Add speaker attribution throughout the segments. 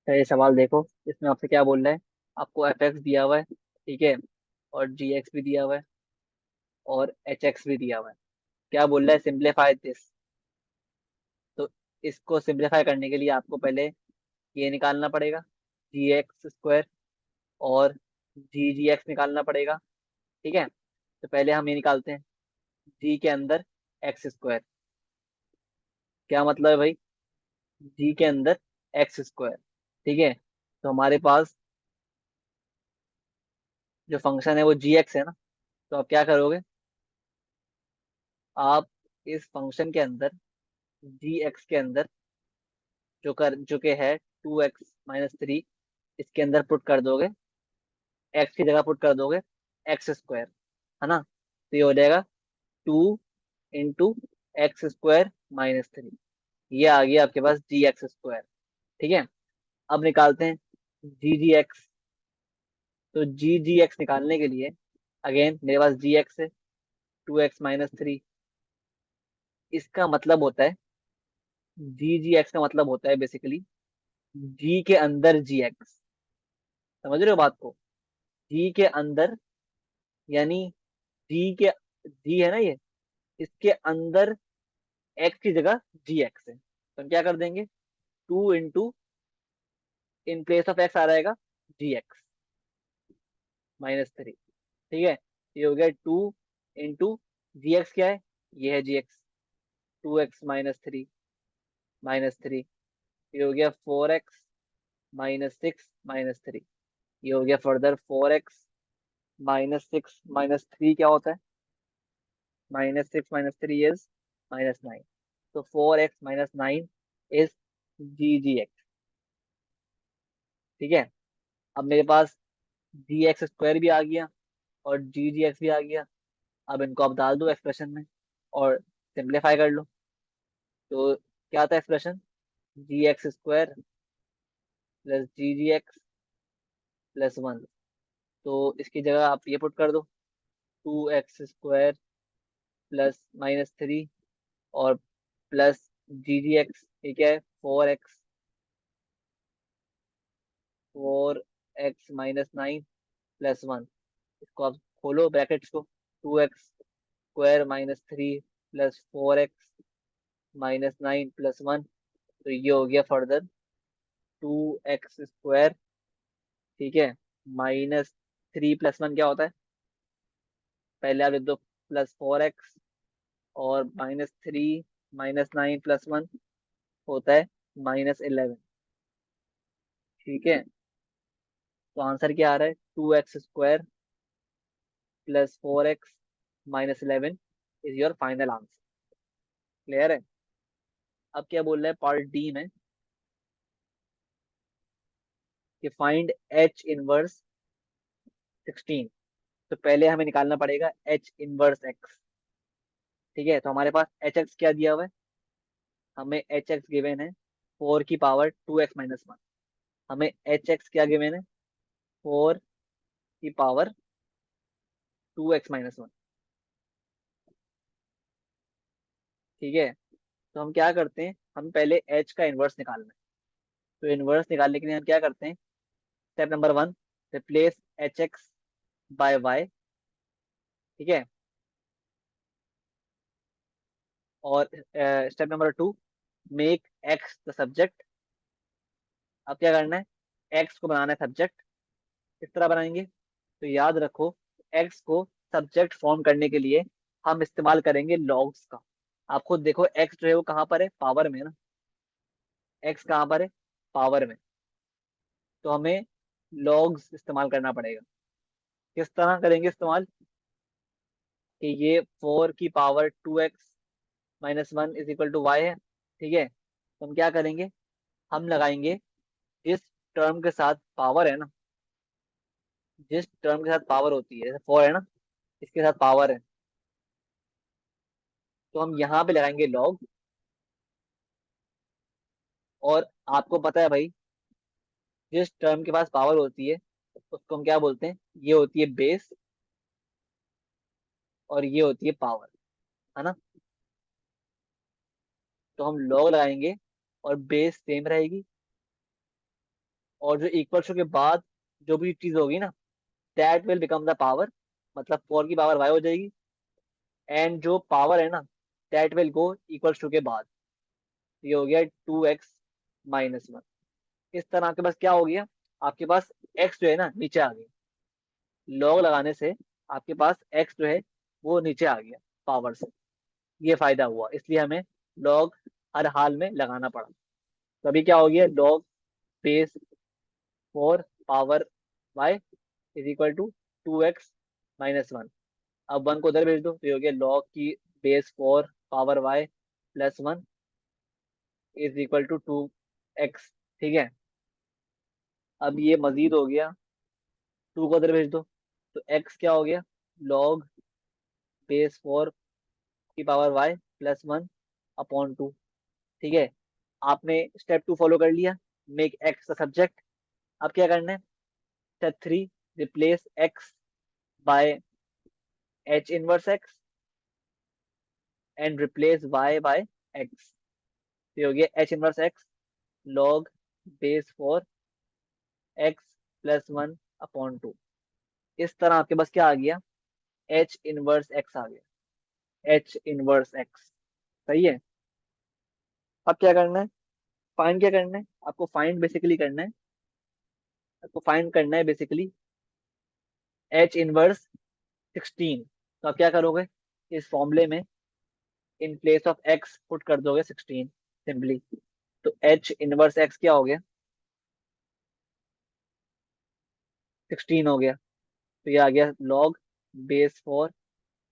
Speaker 1: अच्छा, ये सवाल देखो, इसमें आपसे क्या बोल रहा है। आपको एफ एक्स दिया हुआ है, ठीक है, और जी एक्स भी दिया हुआ है, और एच एक्स भी दिया हुआ है। क्या बोल रहा है, सिंप्लीफाई दिस। तो इसको सिंप्लीफाई करने के लिए आपको पहले ये निकालना पड़ेगा, जी एक्स स्क्वायर, और जी एक्स निकालना पड़ेगा। ठीक है, तो पहले हम ये निकालते हैं, जी के अंदर एक्स स्क्वायर। क्या मतलब है भाई, जी के अंदर एक्स स्क्वायर। ठीक है, तो हमारे पास जो फंक्शन है वो जी एक्स है ना। तो आप क्या करोगे, आप इस फंक्शन के अंदर जी एक्स के अंदर जो कर चुके हैं 2x-3, इसके अंदर पुट कर दोगे, एक्स की जगह पुट कर दोगे एक्स स्क्वायर, है ना। तो ये हो जाएगा 2 × x² - 3। ये आ गया आपके पास जी एक्स स्क्वायर। ठीक है, अब निकालते हैं जी एक्स। तो जी एक्स निकालने के लिए अगेन मेरे पास जी एक्स है, 2x-3। इसका मतलब होता है, जी एक्स का मतलब होता है बेसिकली जी के अंदर जी एक्स। समझ रहे हो बात को, जी के अंदर, यानी जी के, जी है ना ये, इसके अंदर एक्स की जगह जी एक्स है, तो हम क्या कर देंगे, 2 इन प्लेस ऑफ एक्स आ रहेगा जी एक्स-3। ठीक है, ये हो गया 2 × जी एक्स। क्या है, ये है जी एक्स, 2x-3 - 3। ये हो गया 4x-6 - 3। ये हो गया फर्दर 4x-6 - 3 क्या होता है, -6 - 3 इज -9। तो 4x-9 इज जी एक्स। ठीक है, अब मेरे पास जी एक्स स्क्वायर भी आ गया, और जी एक्स भी आ गया। अब इनको आप डाल दो एक्सप्रेशन में, और सिंप्लीफाई कर लो। तो क्या था एक्सप्रेशन, जी एक्स स्क्वायर प्लस जी एक्स +1। तो इसकी जगह आप ये पुट कर दो, 2x² +-3, और प्लस जी एक्स, ठीक है, 4x-9 इसको आप खोलो ब्रैकेट्स को, 2x² - 3 +4x-9 +1। तो ये हो गया फर्दर 2x², ठीक है, -3 + 1 क्या होता है, पहले आप लिख दो +4x, और -3 - 9 +1 होता है -11। ठीक है, तो आंसर क्या आ रहा है, 2x² +4x-11 is your final answer. Clear है। अब क्या बोल रहा है पार्ट डी में, कि फाइंड H 1/16। तो पहले हमें निकालना पड़ेगा H 1x। ठीक है, तो हमारे पास एच एक्स क्या दिया हुआ है, हमें एच एक्स गिवन है 4 की पावर 2x - 1। हमें एच एक्स क्या गिवन है, 4 की पावर 2x - 1। ठीक है, तो हम क्या करते हैं, हम पहले एच का इनवर्स निकालना है। तो इनवर्स निकालने के लिए हम क्या करते हैं, step number 1, replace H X by Y. ठीक है, और step number 2, make X the subject. अब क्या करना है, एक्स को बनाना है सब्जेक्ट। किस तरह बनाएंगे, तो याद रखो, एक्स को सब्जेक्ट फॉर्म करने के लिए हम इस्तेमाल करेंगे लॉग्स का। आप खुद देखो, एक्स जो है वो कहाँ पर है, पावर में है ना। एक्स कहाँ पर है, पावर में। तो हमें लॉग्स इस्तेमाल करना पड़ेगा। किस तरह करेंगे इस्तेमाल, कि ये 4 की पावर 2x - 1 = y है। ठीक है, तो हम क्या करेंगे, हम लगाएंगे जिस टर्म के साथ पावर है ना, जिस टर्म के साथ पावर होती है, जैसे 4 है ना, इसके साथ पावर है, तो हम यहाँ पे लगाएंगे लॉग। और आपको पता है भाई, जिस टर्म के पास पावर होती है उसको हम क्या बोलते हैं, ये होती है बेस, और ये होती है पावर, है ना। तो हम लॉग लगाएंगे, और बेस सेम रहेगी, और जो इक्वल टू के बाद जो भी चीज होगी ना, that will become the power, मतलब 4 की पावर y हो जाएगी। एंड जो पावर है ना, that will go equal to के बाद, ये हो गया 2x-1। इस तरह आपके पास क्या हो गया, आपके पास x जो है ना नीचे आ गया, लॉग लगाने से आपके पास x जो है वो नीचे आ गया पावर से। ये फायदा हुआ, इसलिए हमें लॉग हर हाल में लगाना पड़ा। तभी क्या हो गया, log base 4 power y is equal to 2x-1। अब 1 को उधर भेज दो तो ये हो गया लॉग की base 4 power y plus 1 is equal to 2x। ठीक है, अब ये मजीद हो गया, 2 को उधर भेज दो तो x क्या हो गया, लॉग बेस 4 की पावर y प्लस 1 अपॉन 2। ठीक है, आपने स्टेप 2 फॉलो कर लिया, मेक x द सब्जेक्ट। अब क्या करना है, step 3, replace x by h inverse x and replace y by x। तो ये हो गया h inverse x log base 4x+1/2। इस तरह आपके पास क्या आ गया, h इनवर्स x आ गया, h इनवर्स x। सही है। अब क्या करना है, फाइंड क्या करना है आपको, फाइंड बेसिकली करना है, आपको फाइंड करना है बेसिकली h इनवर्स 16। तो आप क्या करोगे, इस फॉर्मूले में in place of x put कर दोगे 16 सिंपली। तो h इनवर्स x क्या हो गया, 16 हो गया। तो ये आ गया लॉग बेस 4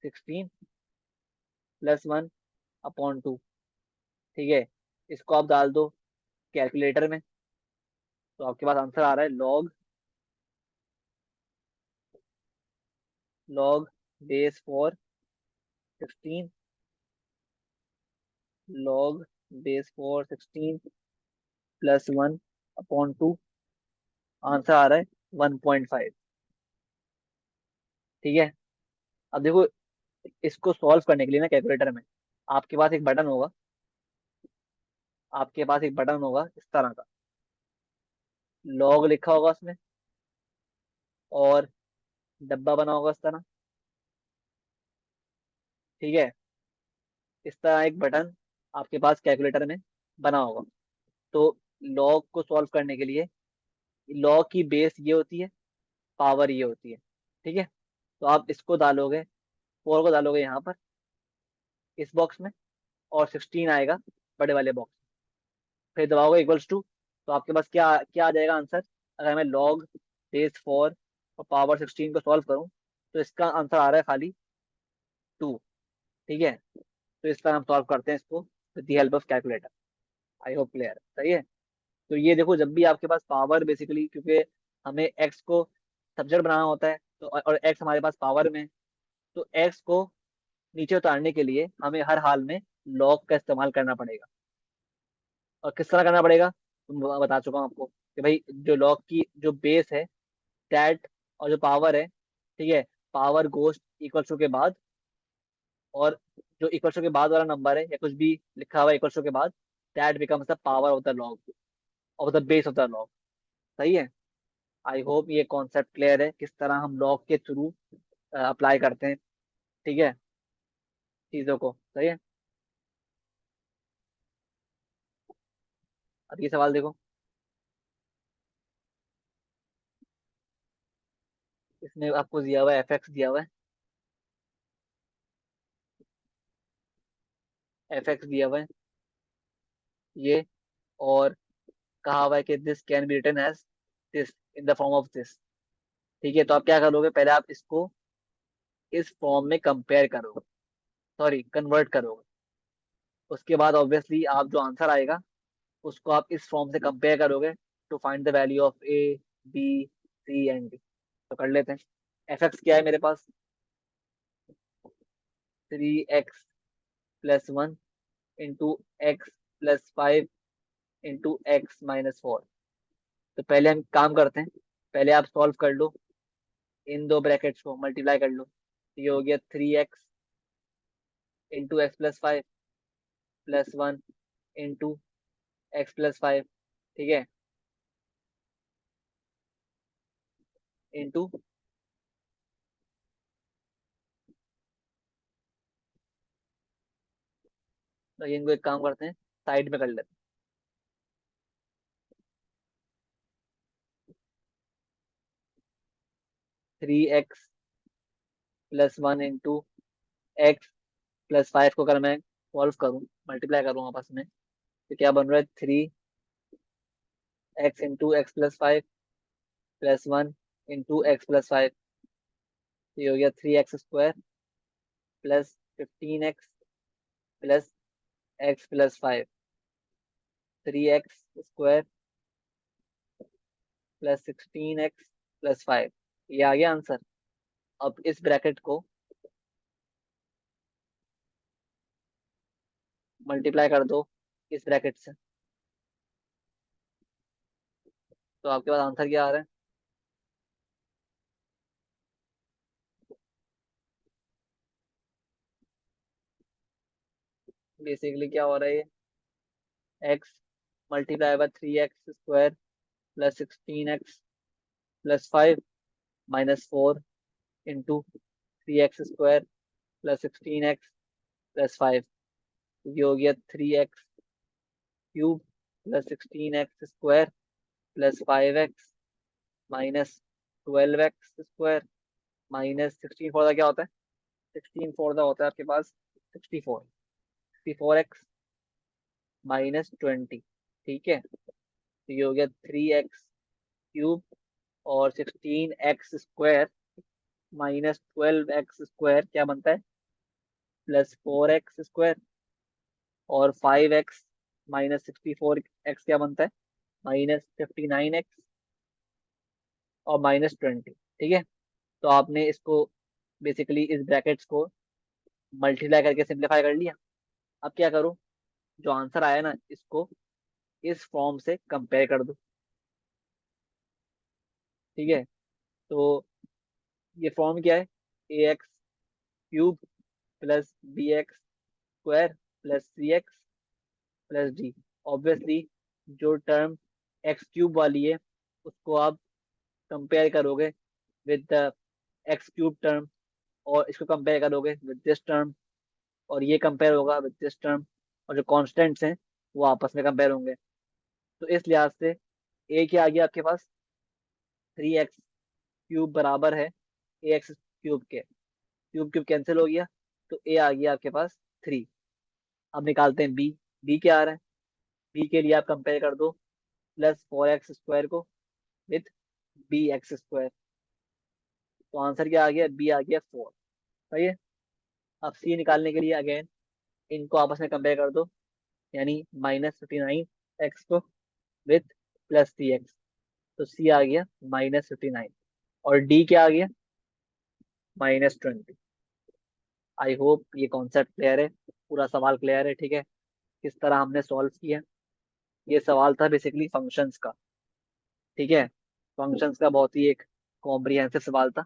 Speaker 1: 16+1/2। ठीक है, इसको आप डाल दो कैलकुलेटर में, तो आपके पास आंसर आ रहा है log base 4 16, log base 4 16+1/2। Answer आ रहा है 1.5। ठीक है, अब देखो, इसको सॉल्व करने के लिए ना कैलकुलेटर में आपके पास एक बटन होगा, आपके पास एक बटन होगा इस तरह का, लॉग लिखा होगा उसमें और डब्बा बना होगा इस तरह। ठीक है, इस तरह एक बटन आपके पास कैलकुलेटर में बना होगा। तो लॉग को सॉल्व करने के लिए लॉग की बेस ये होती है, पावर ये होती है। ठीक है, तो आप इसको डालोगे, 4 को डालोगे यहाँ पर इस बॉक्स में, और 16 आएगा बड़े वाले बॉक्स, फिर दबाओगे इक्वल्स टू। तो आपके पास क्या क्या आ जाएगा आंसर, अगर मैं लॉग बेस 4 और पावर 16 को सॉल्व करूँ तो इसका आंसर आ रहा है खाली 2। ठीक है, तो इस तरह हम सॉल्व करते हैं इसको with the help of calculator. I hope clear, सही है। तो ये देखो, जब भी आपके पास पावर बेसिकली, क्योंकि हमें एक्स को सब्जेक्ट बनाना होता है तो, और एक्स हमारे पास पावर में है, तो एक्स को नीचे उतारने के लिए हमें हर हाल में लॉग का इस्तेमाल करना पड़ेगा। और किस तरह करना पड़ेगा, तो बता चुका हूँ आपको कि भाई जो लॉग की जो बेस है दैट, और जो पावर है, ठीक है, पावर गोस्ट इक्वल टू के बाद, और जो इक्वल टू के बाद वाला नंबर है या कुछ भी लिखा हुआ इक्वल टू के बाद, that becomes the power of the log, of the base of the log. सही है। आई होप ये कॉन्सेप्ट क्लियर है, किस तरह हम लॉग के थ्रू अप्लाई करते हैं, ठीक है, चीजों को। सही है। अब ये सवाल देखो, इसमें आपको दिया हुआ है एफ एक्स दिया हुआ है, एफ एक्स दिया हुआ है ये, और कहा हुआ है कि this can be written as this, in the form of this. ठीक है, तो आप क्या करोगे, पहले आप इसको इस फॉर्म में कंपेयर करोगे, सॉरी कन्वर्ट करोगे। उसके बाद ऑब्वियसली आप जो आंसर आएगा उसको आप इस फॉर्म से कंपेयर करोगे to find the value of A, B, C and D. तो कर लेते हैं। एफ एक्स क्या है मेरे पास, 3x+1 into x+5 into x-4। तो पहले हम काम करते हैं, पहले आप सॉल्व कर लो, इन दो ब्रैकेट्स को मल्टीप्लाई कर लो। तो ये हो गया 3x into x+5 plus 1 into x+5। ठीक है, 3x into x+5 plus 1 into x+5। ठीक है, 3x into x+5 plus 1 into x+5 plus 1 into x+5 ठीक है, 3x into x+5 plus 1 into x+5 plus 1 into x+5 ठीक है, इंटू, तो इनको एक काम करते हैं, साइड में कर लेते 3x+1 इंटू x+5 को अगर मैं सॉल्व करूं, मल्टीप्लाई करूं आपस में, तो क्या बन रहा है? 3x into x+5 +1 into x+5, तो ये हो गया 3x² +15x +x+5, 3x² +16x+5, ये आ गया आंसर। अब इस ब्रैकेट को मल्टीप्लाई कर दो इस ब्रैकेट से, तो आपके पास आंसर क्या आ रहा है? बेसिकली क्या हो रहा है? ये x multiply by 3x² +16x+5 -4 into 3x² +16x+5, ये हो गया 3x³ +16x² +5x -12x² -16 क्या होता है? 16 होता है आपके पास 64, 64x -20, ठीक है। तो ये हो गया 3x³ और 16x² -12x² क्या बनता है? +4x² और 5x -64x क्या बनता है? -59x और -20, ठीक है। तो आपने इसको बेसिकली इस ब्रैकेट्स को मल्टीप्लाई करके सिंप्लीफाई कर लिया। अब क्या करूं? जो आंसर आया ना, इसको इस फॉर्म से कंपेयर कर दो, ठीक है। तो ये फॉर्म क्या है? ax³ +bx² +cx+d। ऑब्वियसली जो टर्म x³ वाली है उसको आप कंपेयर करोगे विद द x³ टर्म, और इसको कंपेयर करोगे विद दिस टर्म, और ये कंपेयर होगा विद दिस टर्म, और जो कॉन्स्टेंट्स हैं वो आपस में कंपेयर होंगे। तो इस लिहाज से ए क्या आ गया आपके पास? 3x³ बराबर है ax³ के, क्यूब क्यूब कैंसिल हो गया, तो ए आ गया आपके पास 3। अब निकालते हैं बी। बी क्या आ रहा है? बी के लिए आप कंपेयर कर दो +4x² को विथ bx², तो आंसर क्या आ गया? बी आ गया 4, सही है। अब सी निकालने के लिए अगेन इनको आपस में कंपेयर कर दो, यानी -59x को विथ +3x, तो सी आ गया -59, और डी क्या आ गया? -20। आई होप ये कॉन्सेप्ट क्लियर है, पूरा सवाल क्लियर है, ठीक है। किस तरह हमने सॉल्व किया? ये सवाल था बेसिकली फंक्शंस का, ठीक है। फंक्शंस का बहुत ही एक कॉम्प्रिहेंसिव सवाल था,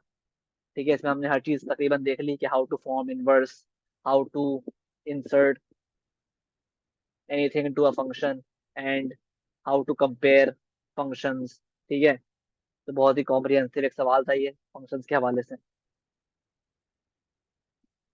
Speaker 1: ठीक है। इसमें हमने हर चीज तकरीबन देख ली कि how to form inverse, how to insert anything into a function, and how to compare functions, ठीक है। तो बहुत ही कॉम्प्रिहेंसिव एक सवाल था ये फंक्शंस के हवाले से।